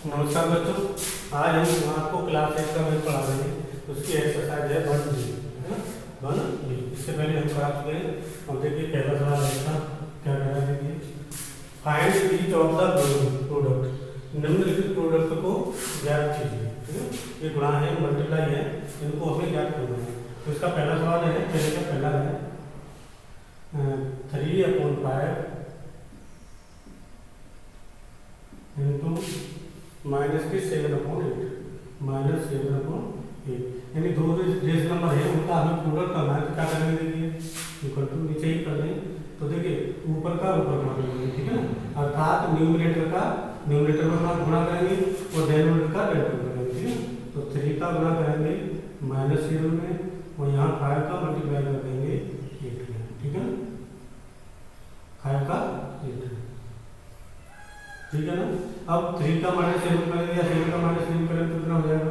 नमस्कार बच्चों, आज हम आपको क्लास 8 का मैथ पढ़ा रहे हैं। उसकी एक्सरसाइज है 1D, है ना 1D। इससे पहले हम पढ़ा चुके हैं। और देखिए पहला सवाल ऐसा क्या कह रहा है, देखिए find each of the product, निम्नलिखित प्रोडक्ट को ज्ञात कीजिए। ठीक है, ये गुणा है, मल्टीप्लाई है, इनको हमें ज्ञात करना है। तो इसका पहला सवाल है, पहले का पहला है 3/5 इंटू माइनस के 7/8 माइनस 7/8, यानी दो रेस नंबर है उनका हमें प्रोडक्ट करना है। तो क्या करेंगे, देखिए इक्वल टू नीचे ही कर दें। तो देखिए ऊपर का ऊपर गुणा करेंगे, ठीक है ना, अर्थात न्यूमरेटर का न्यूमरेटर में गुणा करेंगे और डेनोमिनेटर का डेनोमिनेटर करेंगे। ठीक है, तो 3 का गुणा करेंगे -7 में और यहाँ 5 का मल्टीप्लाई कर देंगे 8 में। ठीक है, 5 का 8, ठीक है ना। अब 3 का -7 करेंगे या 7 का -3 करेंगे तो कितना हो जाएगा,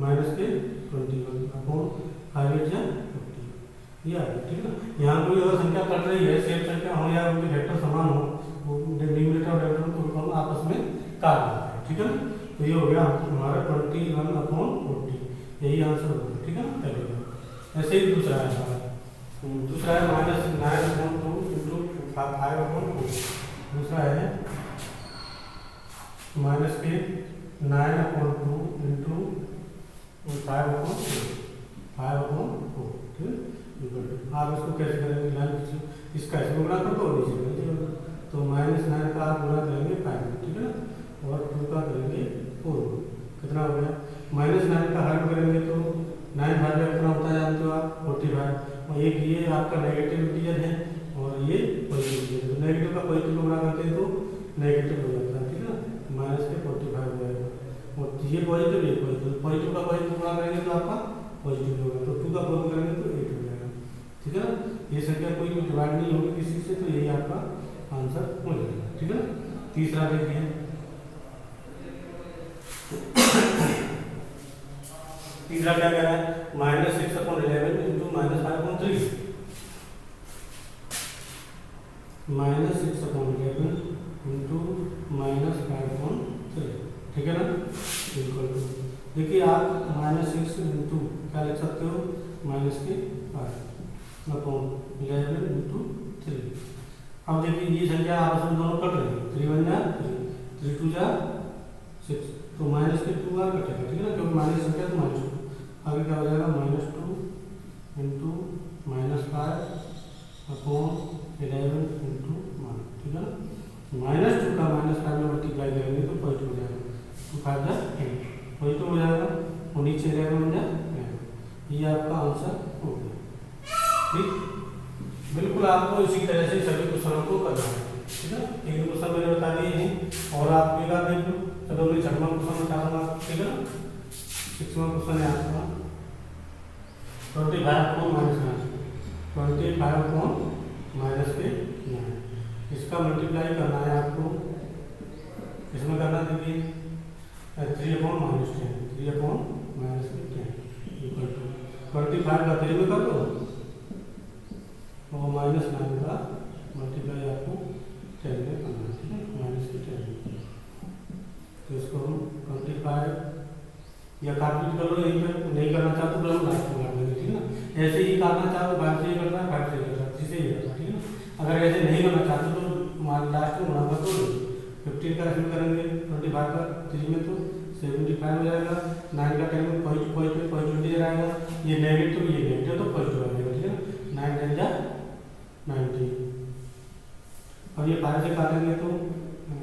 माइनस के 21 अपॉन 5 या 50, ये आ गया। ठीक है ना, यहाँ कोई अगर संख्या कट रही है, सेम संख्या हो या उनके वेक्टर समान हो, वो न्यूमरेटर और डेनोमिनेटर को हम आपस में काट देते हैं। ठीक है ना, तो ये हो गया हमारा 21/40, यही आंसर होगा। ठीक है ना, पहले ऐसे ही दूसरा है, दूसरा है -9/2 इंटू 5/4, दूसरा है माइनस के 9/2 इंटू 5/4, ठीक है। आप इसको कैसे करेंगे, लाइन इसका इसमें गुणा कर दो और नीचे, तो -9 का आप गुणा करेंगे 5, ठीक है ना, और 2 का करेंगे 4, कितना हो गया। -9 का हल करेंगे तो 9 भाग कितना होता है जानते हो आप, 45। और एक ये आपका नेगेटिव इंटीजर है और ये पॉजिटिव इंटीजर, तो नेगेटिव का पॉजिटिव को गुणा करते हैं तो नेगेटिव हो जाता है। ठीक है, माइनस के 45 हो जाएगा, और ये पॉजिटिव ये पॉजिटिव, पॉजिटिव का पॉजिटिव गुणा करेंगे तो आपका पॉजिटिव होगा, तो 2 का 4 करेंगे तो 8 हो जाएगा। ठीक है ना, ये संख्या कोई भी डिवाइड नहीं होगी किसी से, तो यही आपका आंसर हो जाएगा। ठीक है ना, तीसरा देखिए तीसरा क्या कह रहा है, -6/11 इंटू -5/3, -6/11 इंटू -5/3, ठीक है ना, बिल्कुल। देखिए आप -6 इंटू क्या लिख सकते हो, -5/11 इंटू 3। अब देखिए ये संख्या आपस में दोनों कट रही है, 3 1 जा 3, 3 2 जा 6, तो माइनस के 2 बार कटेगा। ठीक है ना, क्योंकि माइनस संख्या तो -2, आगे क्या हो जाएगा -2 इंटू -5/11 इंटू 1, ठीक है ना, -2 का -5 में मल्टीप्लाई करेंगे तो पॉजिटिव हो जाएगा, तो 5 जा 10 पॉजिटिव हो जाएगा, और नीचे 11 हो जाएगा, ये आपका आंसर हो गया। ठीक, बिल्कुल आपको इसी तरह से सभी क्वेश्चनों को करना है। ठीक है, 3 क्वेश्चन मैंने बता दिए हैं, और आप एक बार देख लो। चलो मैं 6वां क्वेश्चन बता दूंगा, ठीक है ना। 6वां क्वेश्चन है आपका 25/-9, इसका मल्टीप्लाई करना है आपको, इसमें करना देखिए 3/-10 इक्वल टू 25 का 3 में कर दो और -9 का मल्टीप्लाई आपको 10 में करना है। ठीक है, -10, तो इसको हम 25 या काटपीट कर लो, यहीं पर नहीं करना चाहते तो हम लास्ट में काट देंगे। ठीक है ना, ऐसे ही काटना चाहो 5 से ही करना है, 5 से ही करना है, 3 से ही करना है। ठीक है ना, अगर ऐसे नहीं करना चाहते तो लास्ट में गुणा कर दो, 15 का इसमें करेंगे 25 का 3 में तो 75 हो जाएगा, 9 का 10 में पॉजिटिव आएगा, ये नेगेटिव तो पॉजिटिव आ जाएगा। ठीक है, 9 10 जा 90। अब ये 5 से काटेंगे तो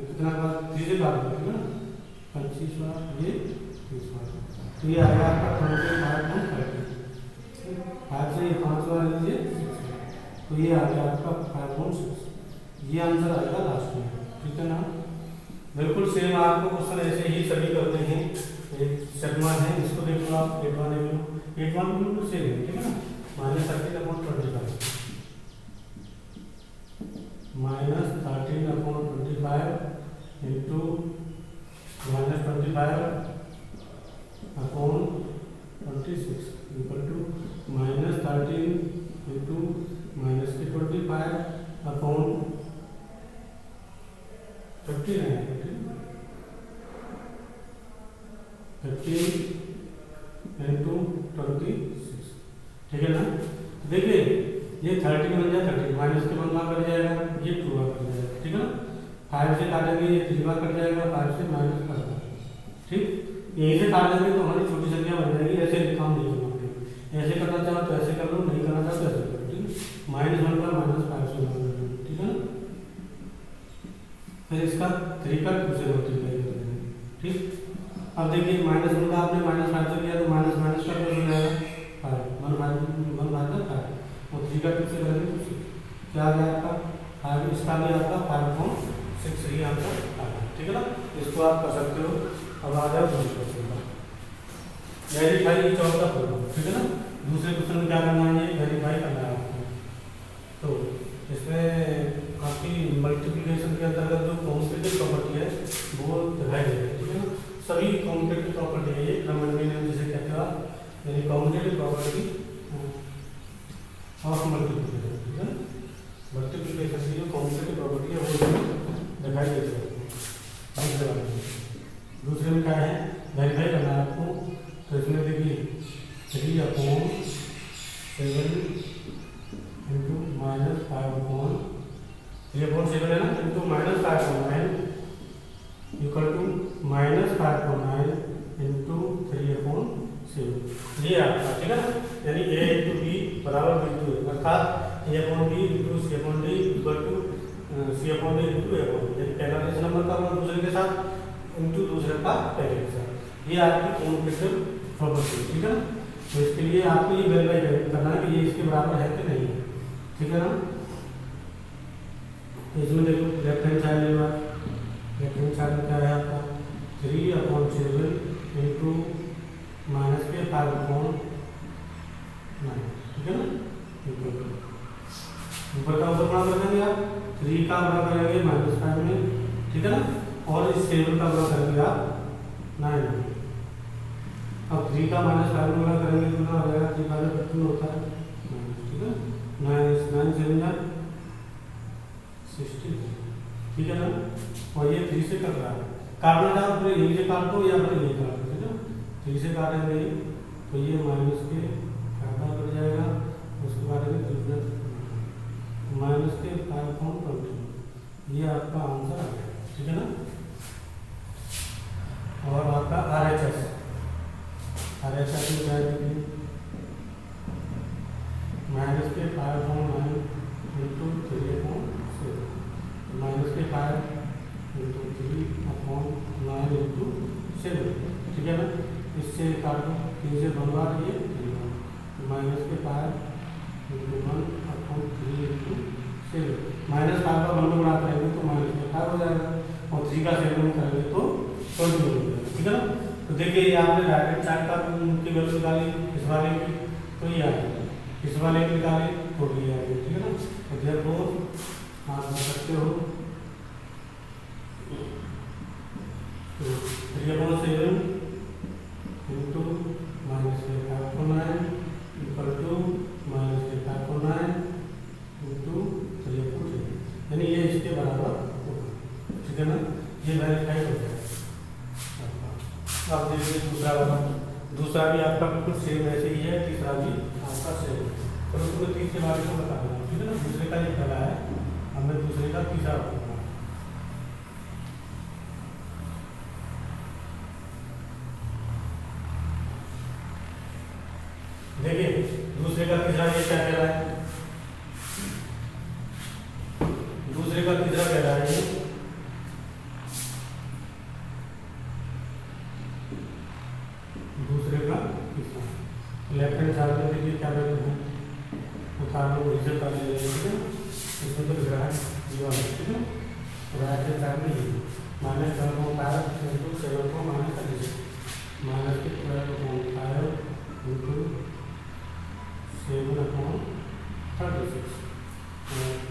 कितना बार, 3 से काटेंगे, ठीक है ना, 25 बार, ये 30 बार, तो ये आएगा आपका 25/30, 5 से 5 बार लीजिए 6, तो ये आ गया आपका 5/6, ये आंसर आएगा लास्ट में। ठीक है ना, बिल्कुल सेम आपको क्वेश्चन ऐसे ही सभी करते हैं। एक 7वां है, इसको देख लो आप, 8वां देख लो, 8वां बिल्कुल सेम है। ठीक है ना, -13/25 into -25/26 equal to -13 into -25/59, 15 into 26, ठीक है ना। तो देखिए ये 30 बन जाए 30, माइनस के 1 बार कट जाएगा, ये 2 बार कट जाएगा, ठीक है ना। 5 से काटेंगे ये 3 बार कट जाएगा, 5 से माइनस कर देंगे, ठीक। यहीं से काट देंगे तो हमारी छोटी संख्या बन जाएगी। ऐसे काम नहीं करना पड़ेगा, ऐसे करना चाहो तो ऐसे कर लो, नहीं करना चाहो तो ऐसे कर लो, ठीक। -1 का -5 से भाग देंगे, ठीक है ना। फिर इसका 3 का 2 से मल्टीप्लाई कर देंगे, ठीक। अब देखिए -1 का आपने -5 से किया तो माइनस माइनस का प्लस हो जाएगा 5, 1 5 और 3 का 2 से करेंगे तो 6, क्या आ गया आपका 5, इसका भी आपका 5.6 ही आंसर आ गया, ठीक है ना। इसको आप कर सकते हो। अब आ जाओ दूसरे क्वेश्चन पर, verify each of the following, ठीक है ना। दूसरे क्वेश्चन में क्या करना है, ये वेरीफाई करना है आपको। तो इसमें आपकी मल्टीप्लिकेशन के अंतर्गत जो कॉम्पिटेटिव प्रॉपर्टी है वो दिखाई दे रही है, ठीक है ना। सभी कॉम्पिटेटिव प्रॉपर्टी है ये, क्रमंडलीय जिसे कहते हैं आप, यानी कॉम्पिटेटिव प्रॉपर्टी ऑफ मल्टीप्लिकेशन, ठीक है। मल्टीप्लिकेशन की जो कॉम्पिटेटिव प्रॉपर्टी है वो दिखाई देती है। दूसरे में क्या है, वेरीफाई करना है आपको। तो इसमें देखिए 3/7 इंटू -5/3/7 है ना, इंटू -5/9 इक्वल टू -5/9 इंटू 3/7, ये आपका, ठीक है ना। यानी a इंटू बी बराबर b2 है, अर्थात a/b into c/d equal to c/d into a/b, यानी पहला इस नंबर का मतलब दूसरे के साथ इंटू दूसरे का पहले के साथ, ये आपकी कॉम्पिटेटिव प्रॉपर्टी, ठीक है ना। तो इसके लिए आपको ये वेरीफाई करना है कि ये इसके बराबर है कि नहीं है, ठीक है ना। तो इसमें देखो लेफ्ट हैंड साइड लेना, लेफ्ट हैंड साइड में क्या है आपका 3/7 इंटू -5/9, ठीक है ना। ऊपर का ऊपर बड़ा कर देंगे आप, 3 का बड़ा करेंगे -5 में, ठीक है ना। और इस 7 का बड़ा करेंगे आप 9 में। अब 3 का -5 में बड़ा करेंगे तो क्या हो जाएगा, 3 का 15 होता है, ठीक है। 9 7 60, ठीक है ना। और ये 3 से कट रहा है, काटना चाहो तो यहीं से काट दो या फिर यहीं काट दो, ठीक है। 3 से काटेंगे तो ये माइनस के फायदा कट जाएगा, उसके बाद में -के 5/20, ये आपका आंसर आ गया, ठीक है ना। और आपका RHS में क्या है, -के 5/9 इंटू 3/7, -के 5 इंटू 3/9 इंटू 7, ठीक है ना। इससे काटो 3 से 2 बार, ये -के 5 इंटू 1/3 इंटू 7, -5 का 1 में बड़ा करेंगे तो -5 हो जाएगा, और 3 का 7 में करेंगे तो 20 हो जाएगा, ठीक है ना। तो देखिए ये आपने राइट हैंड साइड का की वैल्यू निकाली, इस वाले की तो ये आ गई, इस वाले की निकाली तो ये आ गई, ठीक है ना। तो देखो आप कर सकते हो 3/7 इंटू -के 5/9 इक्वल टू -के 5/9 इंटू 3/7, यानी ये इसके बराबर होगा, ठीक है ना। ये वेरीफाई हो जाएगा। आप देखिए दूसरा वाला, दूसरा भी आपका बिल्कुल सेम ऐसे ही है, तीसरा भी आपका सेम है। तो उसमें तीसरे वाले को बता देना, ठीक है ना। दूसरे का ये पहला है, हमें दूसरे का तीसरा बताना। देखिए दूसरे का तीसरा ये क्या कह रहा है, दूसरे का तीसरा कह रहा है दूसरे का तीसरा, लेफ्ट हैंड साइड में देखिए क्या वैल्यू है, उतार लो रिजल्ट कर ले, ठीक है। इसमें तो लिख रहा है ये वाला, ठीक है। राइट हैंड साइड में ये -7/5 इंटू 7 को -36, -के 12/5 इंटू 7/36,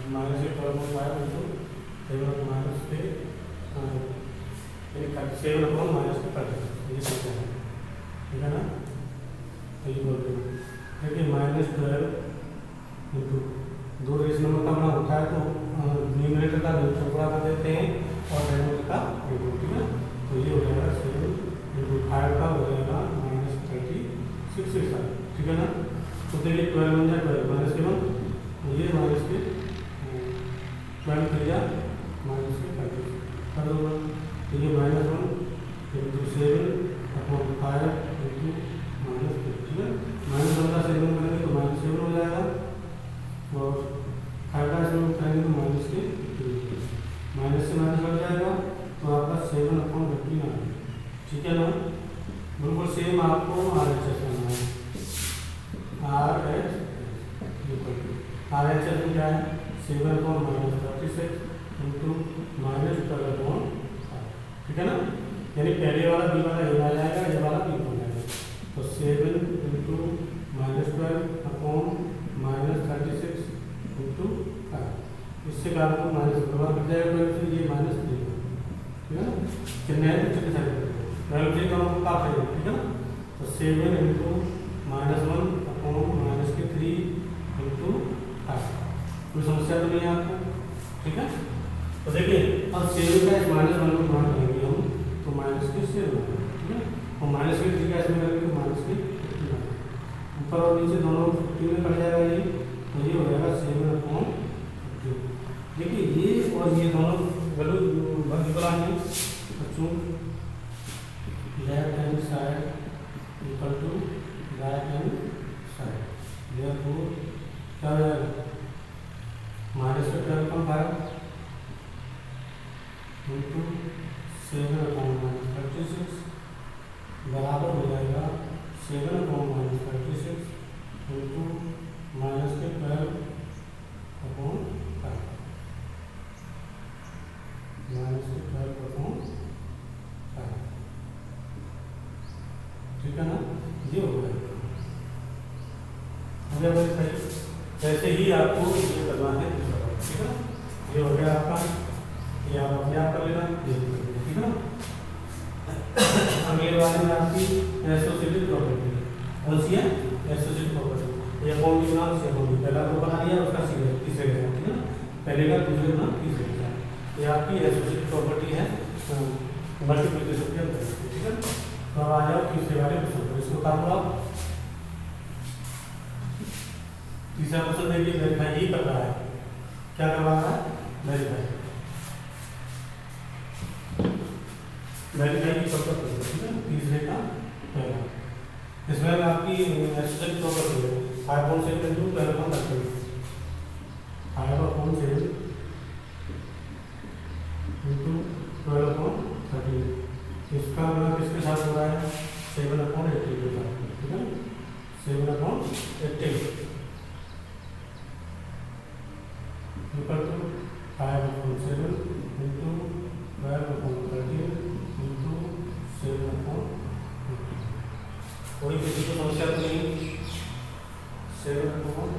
-के 12/5 इंटू 7/-36, ये कैसे है, ठीक है ना। तो ये बोलते हैं देखिए -12 इंटू 2 रेस नंबर का बड़ा होता है तो न्यूमरेटर का टुकड़ा कर देते हैं और डेनोमिनेटर का, ठीक है। तो ये हो जाएगा 7 इंटू 5 का 6 6 आए, ठीक है ना। तो देखिए 12 बन जाए 12 माइनस के 1, ये माइनस के 12 कर दिया माइनस के 30 कर दूँगा। तो ये -1 इंटू 7 अपॉन 5 इंटू -3, ठीक है। -1 का 7 करेंगे तो -7 हो जाएगा और 5 का 7 करेंगे तो माइनस के 3, माइनस से माइनस कट जाएगा तो आपका 7/15 आ गया, ठीक है ना। बिल्कुल सेम आपको RHS करना है। RHS में क्या है 7/36 इंटू -12/5, ठीक है ना। यानी पहले वाला बी वाला ए आ जाएगा, ये वाला बी बन जाएगा। तो 7 इंटू -12/36 इंटू 5, इससे क्या आपको माइनस बराबर कट जाएगा, तो ये -3, ठीक है ना। कितने हैं कितने सारे वैल्यू थ्री का मतलब काफ है, ठीक है ना। तो 7 इंटू -1 अपॉन -3 इंटू 5, कोई समस्या तो नहीं है आपको, ठीक है। तो देखिए अब 7 का इस -1 को मान लेंगे हम तो -7, ठीक है। और -3 का इसमें करेंगे तो -15, ऊपर और नीचे दोनों 15 में कट जाएगा ये, तो ये हो जाएगा 7/15। देखिए ये और ये दोनों वैल्यू इक्वल आएंगे बच्चों, left hand side equal to right hand side, therefore क्या हो जाएगा -12/5 इंटू 7/36 बराबर हो जाएगा 7/36 इंटू -12/5 -12/5, ठीक है ना। ये हो गया। जैसे ही आपको ये करना है, ठीक है ना। ये हो गया आपका, ये आप अपने आप कर लेना, ठीक है ना। अगले वाले में आपकी एसोसिएटेड प्रॉपर्टी कौन सी है, एसोसिएटेड प्रॉपर्टी। ये कौन सी बना, से कौन सी पहला तो बना दिया, उसका तीसरे का, ठीक है ना। पहले का दूसरे का तीसरे का, ये आपकी एसोसिएटेड प्रॉपर्टी है मल्टीप्लिकेशन के अंदर, ठीक है। तो अब आ जाओ तीसरे वाले क्वेश्चन पर, इसको कर लो आप। तीसरा क्वेश्चन देखिए वेरीफाई ही कर रहा है, क्या करवा रहा है, वेरीफाई की प्रॉपर्टी, ठीक है। तीसरे का पहला, इसमें आपकी एसोसिएटेड प्रॉपर्टी है 5/7 इंटू 12/13, 5/7 इंटू 12/13, इसका मतलब किसके साथ हो रहा है 7/18 के साथ, ठीक है। 7/18 इक्वल टू 5/7 इंटू 12/13 इंटू 7/18। कोई किसी को समस्या तो नहीं, 7/18,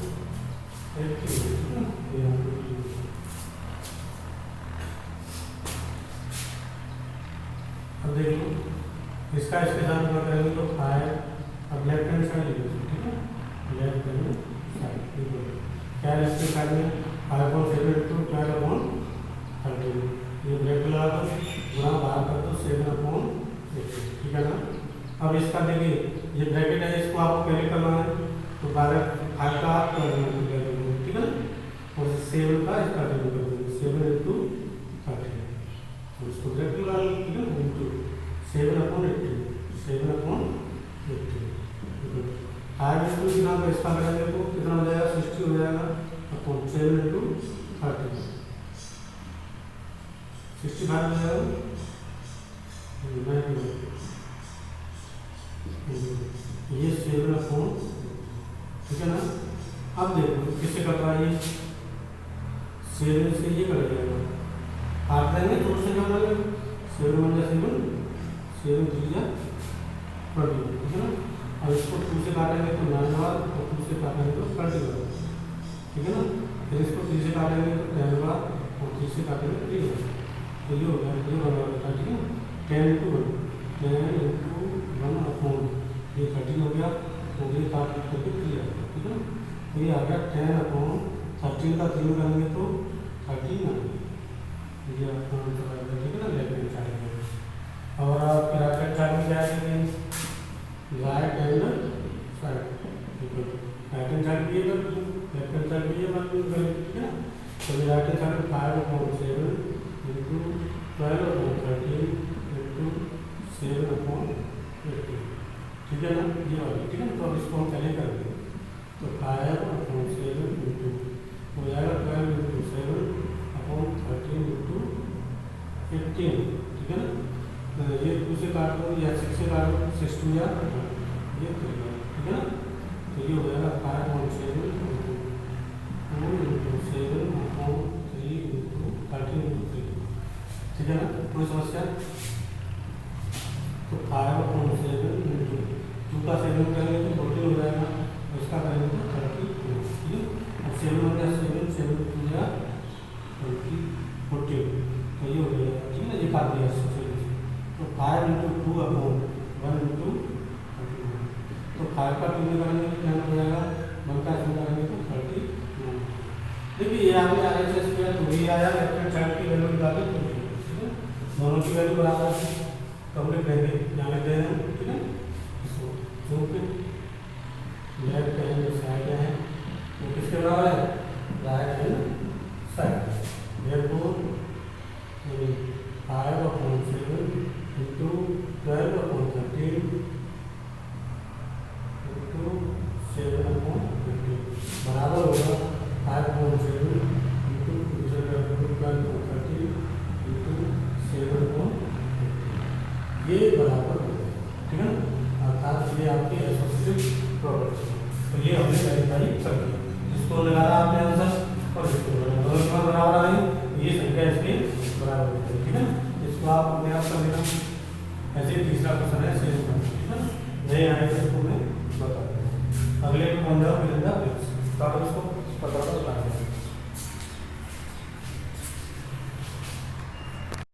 अब देख लो इसका इसके साथ क्या करेंगे तो 5, अब लेफ्ट हैंड साइड लिखो, ठीक है। लेफ्ट हैंड साइड क्या लेफ्ट हैंड साइड में 5/7 इंटू 12/13, ये ब्रैकेट लगा दो, गुणा बाहर कर दो 7/18, ठीक है ना। अब इसका देखिए ये ब्रैकेट है, इसको आपको पहले करना है तो 5 का आप कर देंगे, ठीक है ना। और 7 का इसका कर देंगे 7 इंटू 13, तो इसको ब्रैकेट लगा लो, ठीक है। इंटू 7/18, 7/18, 5 इंटू कितना का इसका करेंगे तो कितना हो जाएगा 60 हो जाएगा, अपॉन 7 इंटू 13, 65 हो जाएगा, ये 7/18, ठीक है ना। अब देखो किससे कट रहा है, ये 7 से ये कट जाएगा, काट देंगे तो उससे क्या बनेगा 7 बन जाए 7 3 जा 20, ठीक है ना। अब इसको 2 से काटेंगे तो 9 बार, और 2 से काटेंगे तो 30 बार, ठीक है ना। फिर इसको 3 से काटेंगे तो 10 बार, और 3 से काटेंगे 3 बार, तो ये हो गया, ये बना, ठीक है। 10 इंटू 1, 10 इंटू 1 अपॉन ये 13 हो गया, तो ये काट करके 3 आ गया, ठीक है ना। तो ये आ गया 10/13 का 3 करेंगे तो 13 आ गया, ये आपका आंसर आ गया, ठीक है ना। लेफ्ट हैंड साइड में, और आप राइट हैंड साइड में क्या करेंगे, राइट हैंड 5/7 इंटू 12/13 इंटू 7/18, ठीक है ना, ये वाली, ठीक है। तो अब इसको हम पहले कर देंगे, तो 5/7 इंटू हो जाएगा 12 इंटू 7/13 इंटू 18, ठीक है ना। तो ये 2 से काट दो या 6 से काट दो, 6 2 या ये 3, ठीक है ना। तो ये हो जाएगा 5/7 इंटू 2 इंटू 7/3 इंटू 13 इंटू 3, ठीक है ना। कोई समस्या? तो 5/7 इंटू 2 का 7 करेंगे तो 14 हो जाएगा, उसका करेंगे तो 30, ठीक है। अब 7 हो गया 7 7 2 या 20 14, तो ये हो गया, ठीक है ना, ये काट दिया सबसे। तो 5 इंटू 2/1 इंटू 31, तो 5 का 2 में करेंगे तो क्या हो जाएगा, 1 का 2 करेंगे तो 30। देखिए ये आपने RHS किया तो भी आया, लेफ्ट हैंड साइड की वैल्यू निकाली तो भी, ठीक है, दोनों की वैल्यू बराबर है, तो हम लिख देंगे, यहाँ लिख दे रहे हैं, ठीक है। इसको क्योंकि लेफ्ट हैंड साइड है वो किसके बराबर है, right hand side, therefore 5/7 into 12/13 into 7/15 बराबर होगा 5/7 इंटू 12/13 इंटू 7/15, ये बराबर होगा, ठीक है ना। अर्थात ये आपकी एसोसिएटिव प्रॉपर्टी, तो ये हमने वेरीफाई कर दिया, जिसको लगाना आपने आंसर और जिसको दोनों का बराबर आ रही, ये संख्या इसके बराबर है, ठीक है ना। इसको आप अपने आप कर लेना। ऐसे तीसरा क्वेश्चन है सेम, ठीक है ना, नहीं आए तो इसको मैं बता दूँगा। अगले में कौन जाओ, फिर इसको पता